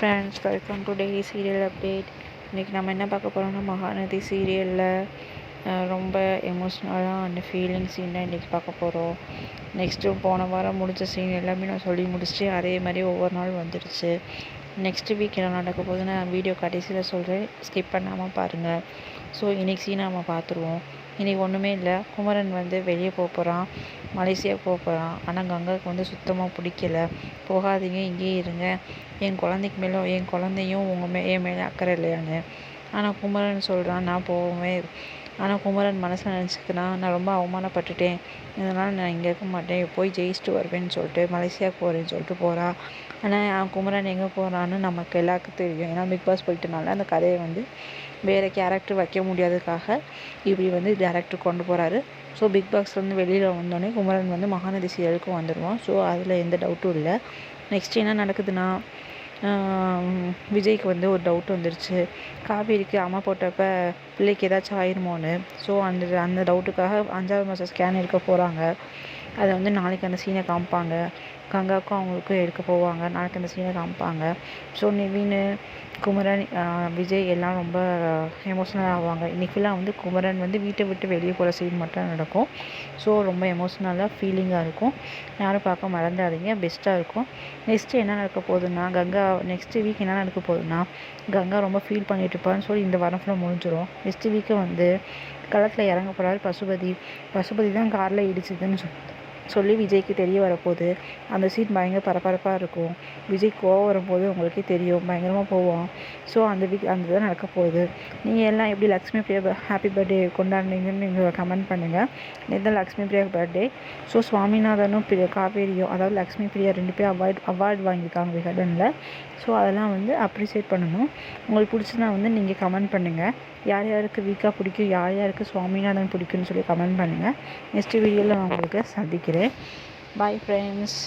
Friends, welcome to daily serial update. இன்றைக்கி நம்ம என்ன பார்க்க போகிறோம்னா, மகாநதி சீரியலில் ரொம்ப எமோஷ்னலாக அந்த ஃபீலிங் சீன் தான் இன்றைக்கி பார்க்க போகிறோம். நெக்ஸ்ட்டு போன வாரம் முடித்த சீன் எல்லாமே நான் சொல்லி முடிச்சுட்டு அதே மாதிரி ஒவ்வொரு நாள் வந்துடுச்சு. நெக்ஸ்ட்டு வீக் என்ன நடக்க போகுதுன்னு நான் வீடியோ கடைசியில் சொல்கிறேன், ஸ்கிப் பண்ணாமல் பாருங்கள். ஸோ இன்றைக்கி சீனை நம்ம பார்த்துருவோம். இன்றைக்கி ஒன்றுமே இல்லை, குமரன் வெளியே போகிறான், மலேசியா போகிறான். ஆனால் கங்காவுக்கு சுத்தமாக பிடிக்கல. போகாதீங்க, இங்கேயே இருங்க, என் குழந்தைக்கு மேலே என் குழந்தையும் என் மேலே அக்கறை இல்லையான்னு. ஆனால் குமரன் சொல்கிறான், நான் போவேன். ஆனால் குமரன் மனசில் நினச்சிக்கினா, நான் ரொம்ப அவமானப்பட்டுட்டேன், இதனால் நான் இங்கே இருக்க மாட்டேன், போய் ஜெயிச்சுட்டு வருவேன்னு சொல்லிட்டு மலேசியாவுக்கு போகிறேன்னு சொல்லிட்டு போகிறான். ஆனால் குமரன் எங்கே போகிறான்னு நமக்கு எல்லாருக்கும் தெரியும். ஏன்னா பிக் பாஸ் போயிட்டனால அந்த கதையை வேறு கேரக்டர் வைக்க முடியாததுக்காக இப்படி டேரக்டர் கொண்டு போகிறாரு. ஸோ பிக் பாஸ்லேருந்து வெளியில் வந்தோடனே குமரன் மகாநதி சீரியலுக்கும் வந்துடுவான். ஸோ அதில் எந்த டவுட்டும் இல்லை. நெக்ஸ்ட் என்ன நடக்குதுன்னா, விஜய்க்கு ஒரு டவுட் வந்துருச்சு. காவேரிக்கு அம்மா போட்டப்போ பிள்ளைக்கு ஏதாச்சும் ஆயிருமோன்னு. ஸோ அந்த டவுட்டுக்காக 5ஆவது மாதம் ஸ்கேன் எடுக்க போகிறாங்க. அதை நாளைக்கு அந்த சீனை காமிப்பாங்க. கங்காவுக்கும் அவங்களுக்கும் எடுக்க போவாங்க. நாளைக்கு அந்த சீனை காமிப்பாங்க. ஸோ நிவின், குமரன், விஜய் எல்லாம் ரொம்ப எமோஷ்னல் ஆவாங்க. இன்றைக்கெல்லாம் குமரன் வீட்டை விட்டு வெளியே போகிற சீன் மட்டும் நடக்கும். ஸோ ரொம்ப எமோஷ்னலாக ஃபீலிங்காக இருக்கும். யாரும் பார்க்க மறந்துடாதீங்க, பெஸ்ட்டாக இருக்கும். நெக்ஸ்ட்டு என்ன நடக்க போகுதுன்னா, நெக்ஸ்ட்டு வீக் என்ன நடக்க போகுதுன்னா, கங்கா ரொம்ப ஃபீல் பண்ணிட்டு இருப்பான்னு சொல்லி இந்த வாரம் ஃபுல்லாக முடிஞ்சிடும். நெக்ஸ்ட்டு வீக்கு களத்தில் இறங்க போகிறாரு பசுபதி தான் காரில் இடிச்சுதுன்னு சொல்லி விஜய்க்கு தெரிய வரப்போகுது. அந்த சீன் பயங்கர பரபரப்பாக இருக்கும். விஜய் கோவம் வரும்போது உங்களுக்கே தெரியும், பயங்கரமாக போவோம். ஸோ அந்த தான் நடக்க போகுது. நீங்கள் எல்லாம் எப்படி லக்ஷ்மி பிரியா ஹாப்பி பர்த்டே கொண்டாடுனீங்கன்னு நீங்கள் கமெண்ட் பண்ணுங்கள். நேற்று லக்ஷ்மி பிரியா பர்த்டே. ஸோ சுவாமிநாதனும் காவேரியும், அதாவது லக்ஷ்மி பிரியா 2 பேர் அவார்டு வாங்கியிருக்காங்க விகடனில். ஸோ அதெல்லாம் அப்ரிஷியேட் பண்ணணும். உங்களுக்கு பிடிச்சுன்னா நீங்கள் கமெண்ட் பண்ணுங்கள். யார் யாருக்கு வீக்காக பிடிக்கும், யார் யாருக்கு சுவாமிநாதன் பிடிக்கும்னு சொல்லி கமெண்ட் பண்ணுங்கள். நெக்ஸ்ட் வீடியோவில் நான் உங்களுக்கு சந்திக்கிறேன். Bye friends.